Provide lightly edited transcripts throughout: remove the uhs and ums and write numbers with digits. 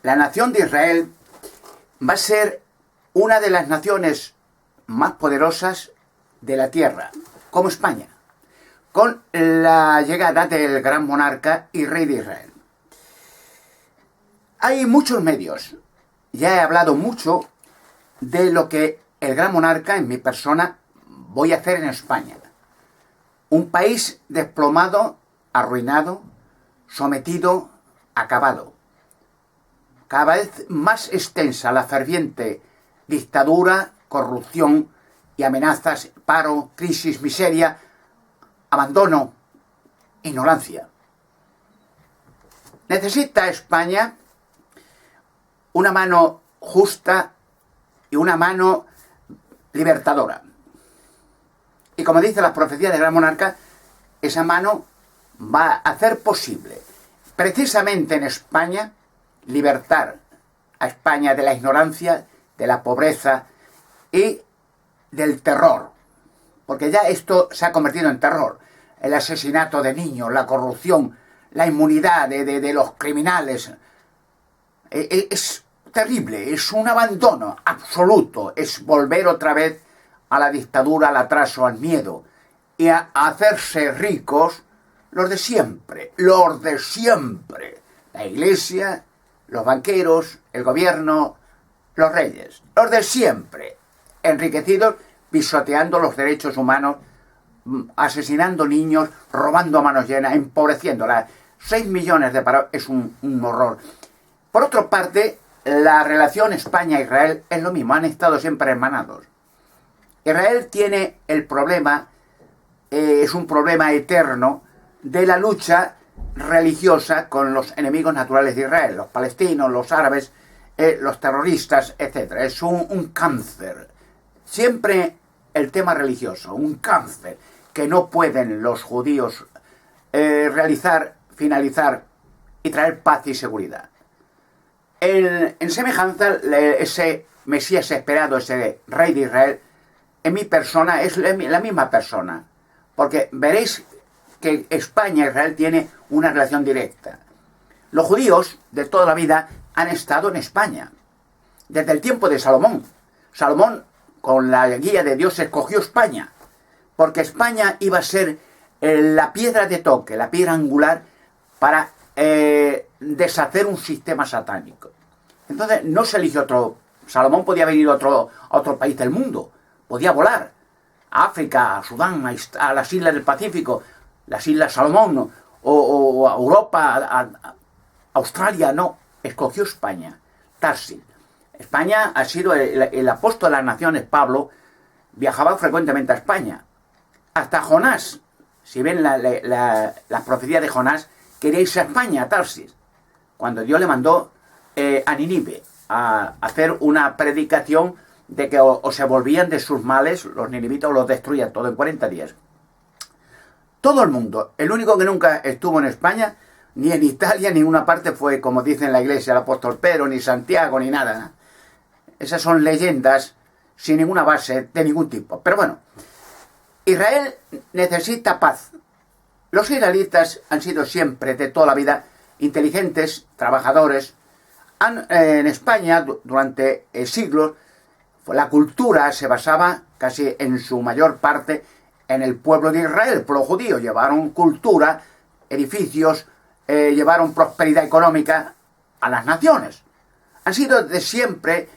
la nación de Israel va a ser una de las naciones más poderosas de la tierra, como España, con la llegada del gran monarca y rey de Israel. Hay muchos medios, ya he hablado mucho de lo que el gran monarca, en mi persona, voy a hacer en España. Un país desplomado, arruinado, sometido, acabado. Cada vez más extensa la ferviente dictadura, corrupción y amenazas, paro, crisis, miseria, abandono, ignorancia. Necesita España una mano justa y una mano libertadora. Y como dice la profecía del gran monarca, esa mano va a hacer posible, precisamente en España, libertar a España de la ignorancia, de la pobreza y del terror. Porque ya esto se ha convertido en terror. El asesinato de niños, la corrupción, la inmunidad de los criminales. Es terrible, es un abandono absoluto. Es volver otra vez a la dictadura, al atraso, al miedo. Y a hacerse ricos los de siempre, los de siempre. La iglesia, los banqueros, el gobierno, los reyes, los de siempre, enriquecidos, pisoteando los derechos humanos, asesinando niños, robando a manos llenas, empobreciéndolas. 6 millones de parados es un horror. Por otra parte, la relación España-Israel es lo mismo, han estado siempre hermanados. Israel tiene el problema, es un problema eterno de la lucha religiosa con los enemigos naturales de Israel, los palestinos, los árabes, los terroristas, etc. Es un cáncer. Siempre el tema religioso, un cáncer que no pueden los judíos realizar, finalizar y traer paz y seguridad. En semejanza, ese Mesías esperado, ese rey de Israel, en mi persona es la misma persona, porque veréis que España e Israel tiene una relación directa. Los judíos de toda la vida han estado en España, desde el tiempo de Salomón. Salomón, con la guía de Dios, escogió España, porque España iba a ser la piedra de toque, la piedra angular para deshacer un sistema satánico. Entonces no se eligió otro. Salomón podía venir a otro país del mundo, podía volar a África, a Sudán, a las islas del Pacífico, las islas Salomón, o a Europa, a Australia. No, escogió España, Tarsis. España ha sido el apóstol de las naciones. Pablo viajaba frecuentemente a España. Hasta Jonás, si ven la profecía de Jonás, quería irse a España, a Tarsis, cuando Dios le mandó a Nínive a hacer una predicación de que o se volvían de sus males, los ninivitas, o los destruían todo en 40 días. Todo el mundo, el único que nunca estuvo en España, ni en Italia, ni en una parte, fue, como dice en la iglesia, el apóstol Pedro, ni Santiago, ni nada. Esas son leyendas sin ninguna base de ningún tipo. Pero bueno, Israel necesita paz. Los israelitas han sido siempre, de toda la vida, inteligentes, trabajadores. En España, durante siglos, la cultura se basaba casi en su mayor parte en el pueblo de Israel, el pueblo judío. Llevaron cultura, edificios, llevaron prosperidad económica a las naciones. Han sido de siempre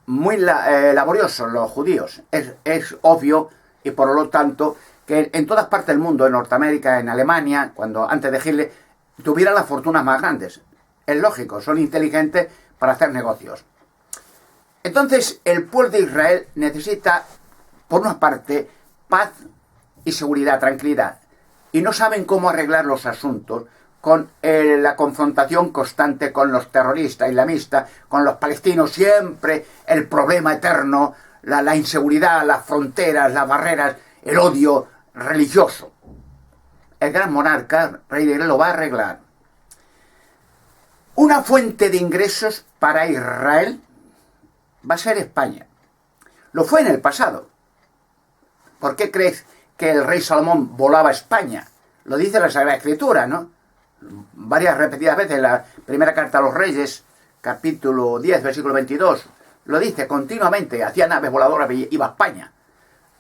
muy laboriosos los judíos. Es obvio, y por lo tanto, que en todas partes del mundo, en Norteamérica, en Alemania, cuando antes de Hitler, tuvieran las fortunas más grandes. Es lógico, son inteligentes para hacer negocios. Entonces, el pueblo de Israel necesita, por una parte, paz y seguridad, tranquilidad. Y no saben cómo arreglar los asuntos con la confrontación constante con los terroristas islamistas, con los palestinos, siempre el problema eterno, la inseguridad, las fronteras, las barreras, el odio religioso. El gran monarca, rey de Israel, lo va a arreglar. Una fuente de ingresos para Israel va a ser España. Lo fue en el pasado. ¿Por qué crees que el rey Salomón volaba a España? Lo dice la Sagrada Escritura, ¿no? Varias repetidas veces, la primera carta a los reyes, capítulo 10, versículo 22, lo dice continuamente, hacía naves voladoras, iba a España.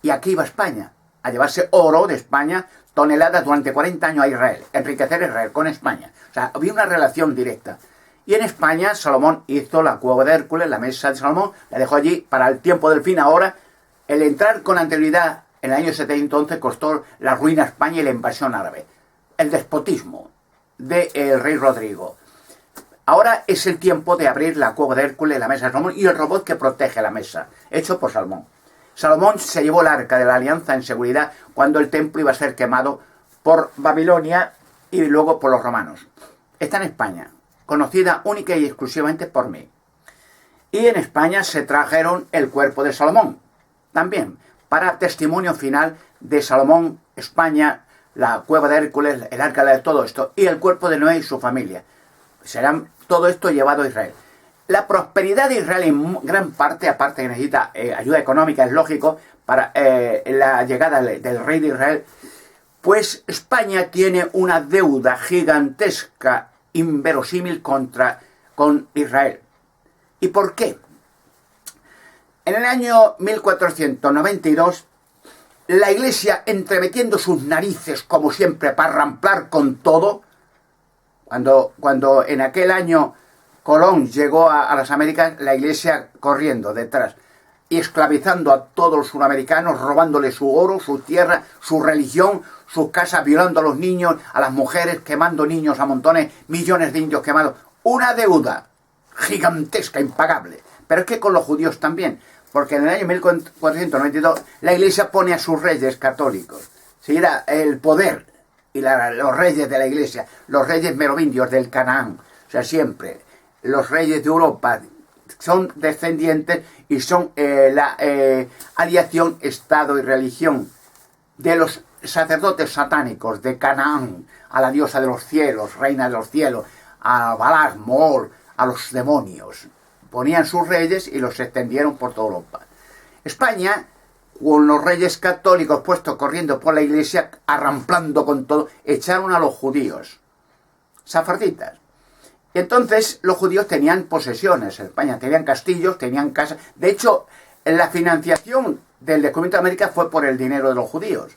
Y aquí iba a España, a llevarse oro de España, toneladas durante 40 años a Israel, enriquecer a Israel con España. O sea, había una relación directa. Y en España, Salomón hizo la cueva de Hércules, la mesa de Salomón, la dejó allí para el tiempo del fin. Ahora, el entrar con anterioridad en el año 711 costó la ruina a España y la invasión árabe. El despotismo del rey Rodrigo. Ahora es el tiempo de abrir la cueva de Hércules, la mesa de Salomón y el robot que protege la mesa, hecho por Salomón. Salomón se llevó el arca de la alianza en seguridad cuando el templo iba a ser quemado por Babilonia y luego por los romanos. Está en España, conocida única y exclusivamente por mí. Y en España se trajeron el cuerpo de Salomón, también, para testimonio final de Salomón, España, la cueva de Hércules, el arca de todo esto, y el cuerpo de Noé y su familia. Serán todo esto llevado a Israel. La prosperidad de Israel en gran parte, aparte que necesita ayuda económica, es lógico, para la llegada del rey de Israel, pues España tiene una deuda gigantesca, inverosímil con Israel. ¿Y por qué? En el año 1492, la Iglesia, entremetiendo sus narices, como siempre, para ramplar con todo, cuando en aquel año Colón llegó a las Américas, la Iglesia corriendo detrás y esclavizando a todos los sudamericanos, robándole su oro, su tierra, su religión, sus casas, violando a los niños, a las mujeres, quemando niños a montones, millones de indios quemados. Una deuda gigantesca, impagable. Pero es que con los judíos también, porque en el año 1492 la Iglesia pone a sus reyes católicos. Si era el poder y los reyes de la Iglesia, los reyes merovingios del Canaán, o sea, siempre los reyes de Europa son descendientes y son la aliación Estado y religión de los sacerdotes satánicos de Canaán, a la diosa de los cielos, reina de los cielos, a Baal, Moor, a los demonios. Ponían sus reyes y los extendieron por toda Europa. España, con los reyes católicos puestos corriendo por la Iglesia, arramplando con todo, echaron a los judíos, safarditas. Entonces los judíos tenían posesiones en España, tenían castillos, tenían casas. De hecho, la financiación del descubrimiento de América fue por el dinero de los judíos.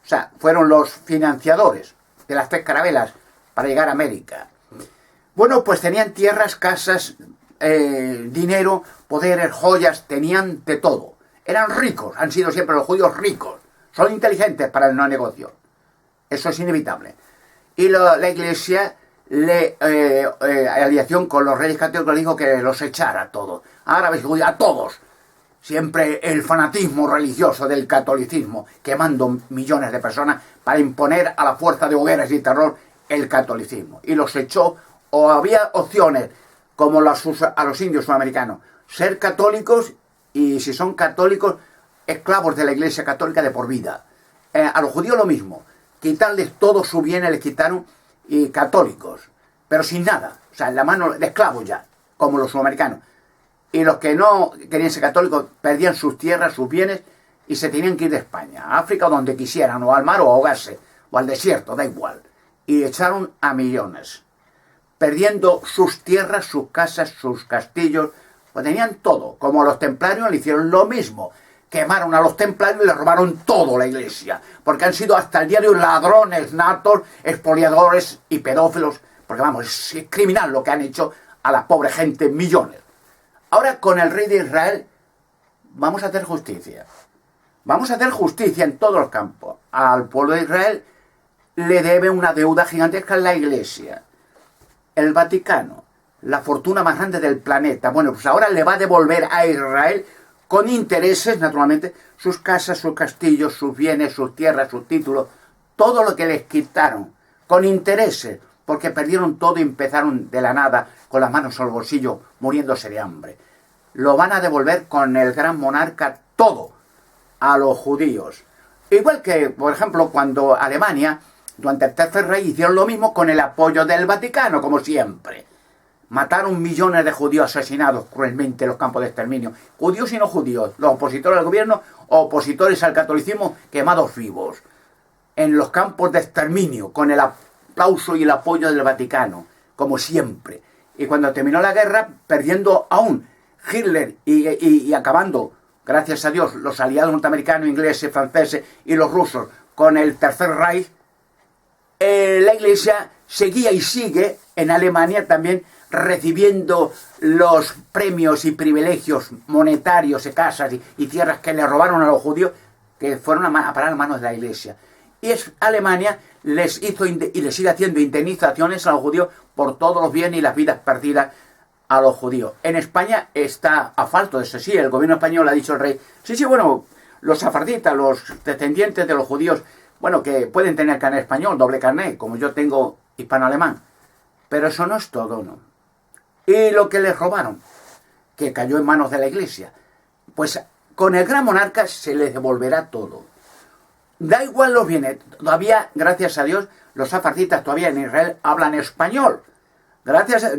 O sea, fueron los financiadores de las 3 carabelas para llegar a América. Bueno, pues tenían tierras, casas, dinero, poderes, joyas, tenían de todo. Eran ricos, han sido siempre los judíos ricos. Son inteligentes para el no negocio. Eso es inevitable. Y la Iglesia, aliación con los reyes católicos, le dijo que los echara a todos. Árabes y judíos, a todos. Siempre el fanatismo religioso del catolicismo, quemando millones de personas para imponer a la fuerza de hogueras y terror el catolicismo. Y los echó, o había opciones, como a los indios sudamericanos, ser católicos y, si son católicos, esclavos de la Iglesia Católica de por vida. A los judíos lo mismo, quitarles todo su bien, les quitaron, y católicos, pero sin nada, o sea, en la mano de esclavos ya, como los sudamericanos. Y los que no querían ser católicos perdían sus tierras, sus bienes, y se tenían que ir de España, a África o donde quisieran, o al mar o ahogarse, o al desierto, da igual. Y echaron a millones, perdiendo sus tierras, sus casas, sus castillos, pues tenían todo. Como los templarios le hicieron lo mismo. Quemaron a los templarios y le robaron todo la Iglesia, porque han sido hasta el día de hoy ladrones natos, expoliadores y pedófilos, porque vamos, es criminal lo que han hecho a la pobre gente, millones. Ahora con el rey de Israel vamos a hacer justicia. Vamos a hacer justicia en todos los campos. Al pueblo de Israel le debe una deuda gigantesca en la Iglesia. El Vaticano, la fortuna más grande del planeta. Bueno, pues ahora le va a devolver a Israel, con intereses, naturalmente, sus casas, sus castillos, sus bienes, sus tierras, sus títulos, todo lo que les quitaron, con intereses, porque perdieron todo y empezaron de la nada, con las manos al bolsillo, muriéndose de hambre. Lo van a devolver con el gran monarca todo a los judíos. Igual que, por ejemplo, cuando Alemania, durante el tercer rey, hicieron lo mismo con el apoyo del Vaticano, como siempre. Mataron millones de judíos asesinados cruelmente en los campos de exterminio. Judíos y no judíos, los opositores al gobierno, opositores al catolicismo, quemados vivos. En los campos de exterminio, con el aplauso y el apoyo del Vaticano, como siempre. Y cuando terminó la guerra, perdiendo aún Hitler y acabando, gracias a Dios, los aliados norteamericanos, ingleses, franceses y los rusos con el Tercer Reich, la Iglesia seguía y sigue en Alemania también recibiendo los premios y privilegios monetarios de casas y tierras que le robaron a los judíos, que fueron a parar a manos de la Iglesia. Y Alemania les hizo y les sigue haciendo indemnizaciones a los judíos por todos los bienes y las vidas perdidas a los judíos. En España está a falta de eso. Sí, el gobierno español ha dicho al rey, sí, bueno, los sefarditas, los descendientes de los judíos, bueno, que pueden tener carnet español, doble carnet, como yo tengo hispano-alemán. Pero eso no es todo, ¿no? Y lo que les robaron, que cayó en manos de la Iglesia, pues con el gran monarca se les devolverá todo. Da igual los bienes. Todavía, gracias a Dios, los sefarditas todavía en Israel hablan español.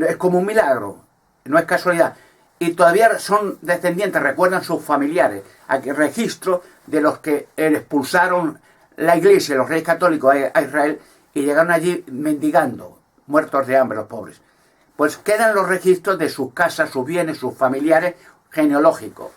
Es como un milagro, no es casualidad. Y todavía son descendientes, recuerdan sus familiares, aquí registro de los que expulsaron la Iglesia, los reyes católicos a Israel, y llegaron allí mendigando, muertos de hambre los pobres. Pues quedan los registros de sus casas, sus bienes, sus familiares genealógicos.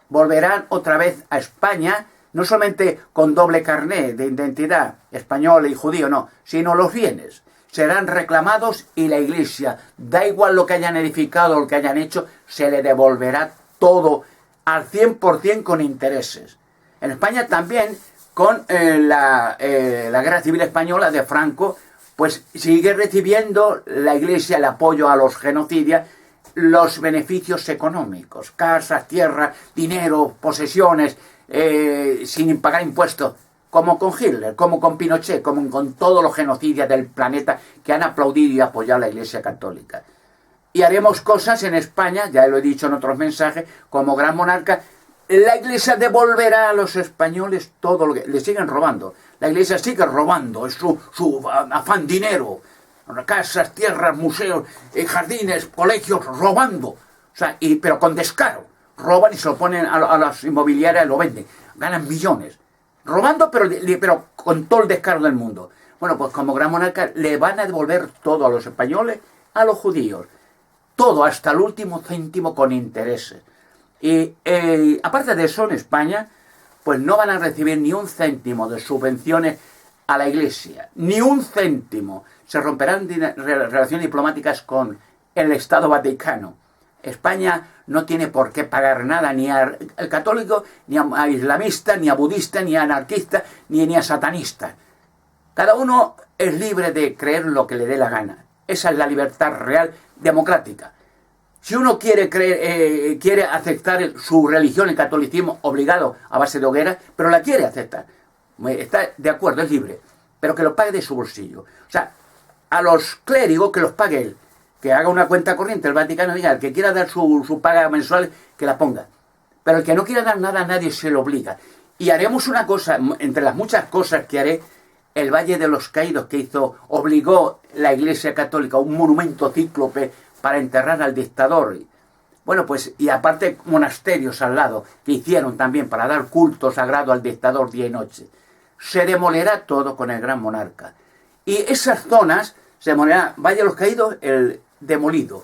Volverán otra vez a España, no solamente con doble carné de identidad, español y judío, no, sino los bienes. Serán reclamados y la Iglesia, da igual lo que hayan edificado o lo que hayan hecho, se le devolverá todo al 100% con intereses. En España también, con la Guerra Civil Española de Franco, pues sigue recibiendo la Iglesia el apoyo a los genocidas, los beneficios económicos, casas, tierras, dinero, posesiones, sin pagar impuestos, como con Hitler, como con Pinochet, como con todos los genocidas del planeta que han aplaudido y apoyado a la Iglesia Católica. Y haremos cosas en España, ya lo he dicho en otros mensajes, como gran monarca. La Iglesia devolverá a los españoles todo lo que le siguen robando. La Iglesia sigue robando, es su afán dinero. Casas, tierras, museos, jardines, colegios, robando. O sea, pero con descaro. Roban y se lo ponen a las inmobiliarias y lo venden. Ganan millones. Robando, pero con todo el descaro del mundo. Bueno, pues como gran monarca le van a devolver todo a los españoles, a los judíos. Todo, hasta el último céntimo con intereses. Y aparte de eso, en España, pues no van a recibir ni un céntimo de subvenciones a la Iglesia. Ni un céntimo. Se romperán relaciones diplomáticas con el Estado Vaticano. España no tiene por qué pagar nada ni al católico, ni a islamista, ni a budista, ni a anarquista, ni a satanista. Cada uno es libre de creer lo que le dé la gana. Esa es la libertad real democrática. Si uno quiere aceptar su religión, el catolicismo, obligado a base de hoguera, pero la quiere aceptar, está de acuerdo, es libre, pero que lo pague de su bolsillo. O sea, a los clérigos que los pague él, que haga una cuenta corriente, el Vaticano diga, el que quiera dar su paga mensual, que la ponga. Pero el que no quiera dar nada, nadie se lo obliga. Y haremos una cosa, entre las muchas cosas que haré, el Valle de los Caídos, que obligó la Iglesia Católica a un monumento cíclope para enterrar al dictador. Bueno, pues, y aparte monasterios al lado, que hicieron también para dar culto sagrado al dictador día y noche. Se demolerá todo con el gran monarca. Y esas zonas se demolerá, Valle de los Caídos, el demolido,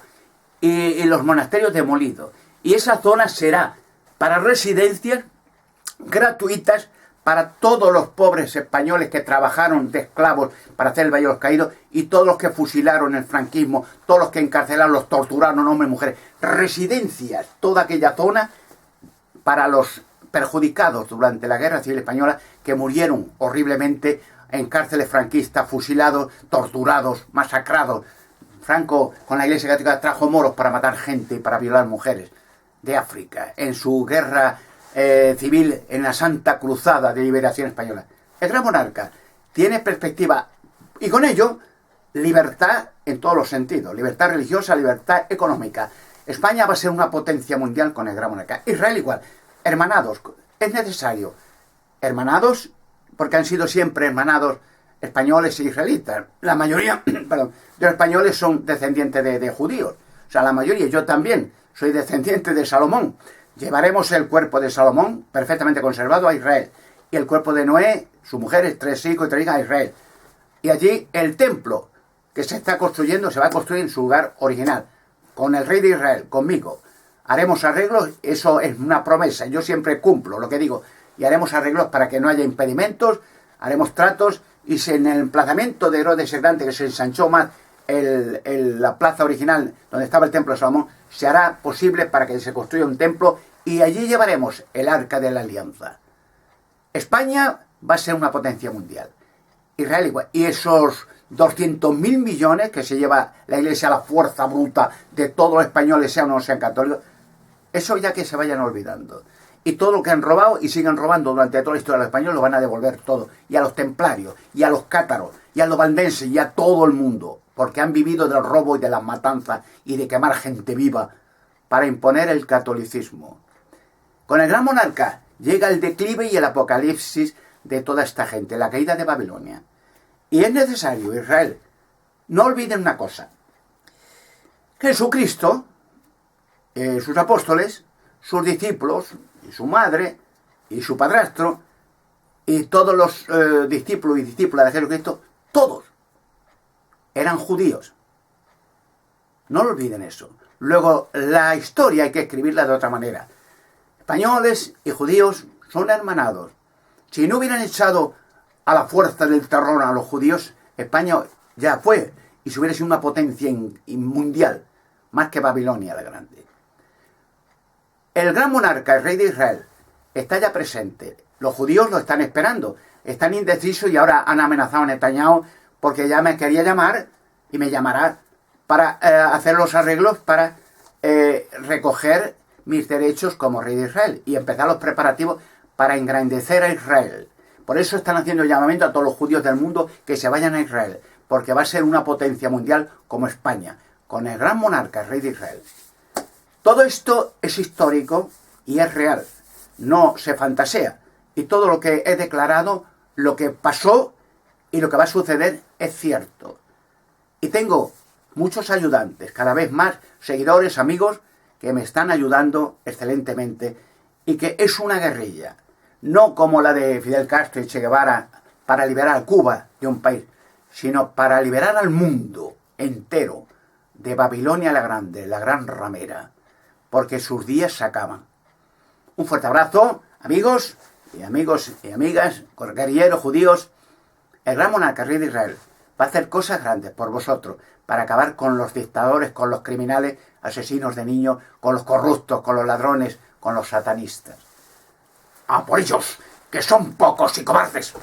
y los monasterios demolidos. Y esa zona será para residencias gratuitas para todos los pobres españoles que trabajaron de esclavos para hacer el Valle de los Caídos y todos los que fusilaron el franquismo, todos los que encarcelaron, los torturaron, hombres y mujeres. Residencias, toda aquella zona para los perjudicados durante la Guerra Civil Española que murieron horriblemente en cárceles franquistas, fusilados, torturados, masacrados. Franco con la Iglesia Católica trajo moros para matar gente y para violar mujeres de África en su guerra civil, en la Santa Cruzada de Liberación Española. El gran monarca tiene perspectiva y con ello libertad en todos los sentidos, libertad religiosa, libertad económica. España va a ser una potencia mundial con el gran monarca. Israel igual. Hermanados, es necesario. Hermanados porque han sido siempre hermanados españoles e israelitas. La mayoría perdón, de los españoles son descendientes de judíos. O sea, la mayoría, yo también soy descendiente de Salomón. Llevaremos el cuerpo de Salomón perfectamente conservado a Israel. Y el cuerpo de Noé, sus mujeres, 3 hijos y 3 hijas a Israel. Y allí el templo que se está construyendo se va a construir en su lugar original. con el rey de Israel, conmigo, haremos arreglos, eso es una promesa, yo siempre cumplo lo que digo, y haremos arreglos para que no haya impedimentos, haremos tratos, y si en el emplazamiento de Herodes el Grande, que se ensanchó más la plaza original donde estaba el templo de Salomón, se hará posible para que se construya un templo, y allí llevaremos el arca de la alianza. España va a ser una potencia mundial, Israel igual, y esos 200.000 millones que se lleva la Iglesia a la fuerza bruta de todos los españoles, sean o no sean católicos, eso ya que se vayan olvidando. Y todo lo que han robado y siguen robando durante toda la historia de los españoles lo van a devolver todo. Y a los templarios, y a los cátaros, y a los valdenses, y a todo el mundo. Porque han vivido del robo y de las matanzas y de quemar gente viva para imponer el catolicismo. Con el gran monarca llega el declive y el apocalipsis de toda esta gente, la caída de Babilonia. Y es necesario, Israel, no olviden una cosa. Jesucristo, sus apóstoles, sus discípulos, y su madre, y su padrastro, y todos los discípulos y discípulas de Jesucristo, todos eran judíos. No lo olviden eso. Luego, la historia hay que escribirla de otra manera. Españoles y judíos son hermanados. Si no hubieran echado a la fuerza del terror a los judíos, España ya fue, y si hubiera sido una potencia mundial, más que Babilonia la Grande. El gran monarca, el rey de Israel, está ya presente. Los judíos lo están esperando. Están indecisos y ahora han amenazado a Netanyahu porque ya me quería llamar y me llamará para hacer los arreglos para recoger mis derechos como rey de Israel y empezar los preparativos para engrandecer a Israel. Por eso están haciendo el llamamiento a todos los judíos del mundo que se vayan a Israel, porque va a ser una potencia mundial como España, con el gran monarca, el rey de Israel. Todo esto es histórico y es real, no se fantasea. Y todo lo que he declarado, lo que pasó y lo que va a suceder es cierto. Y tengo muchos ayudantes, cada vez más seguidores, amigos, que me están ayudando excelentemente y que es una guerrilla, no como la de Fidel Castro y Che Guevara para liberar a Cuba de un país, sino para liberar al mundo entero de Babilonia la Grande, la gran ramera, porque sus días se acaban. Un fuerte abrazo, amigos y amigas, guerrilleros judíos. El gran monarca, rey de Israel, va a hacer cosas grandes por vosotros, para acabar con los dictadores, con los criminales, asesinos de niños, con los corruptos, con los ladrones, con los satanistas. ¡A por ellos, que son pocos y cobardes!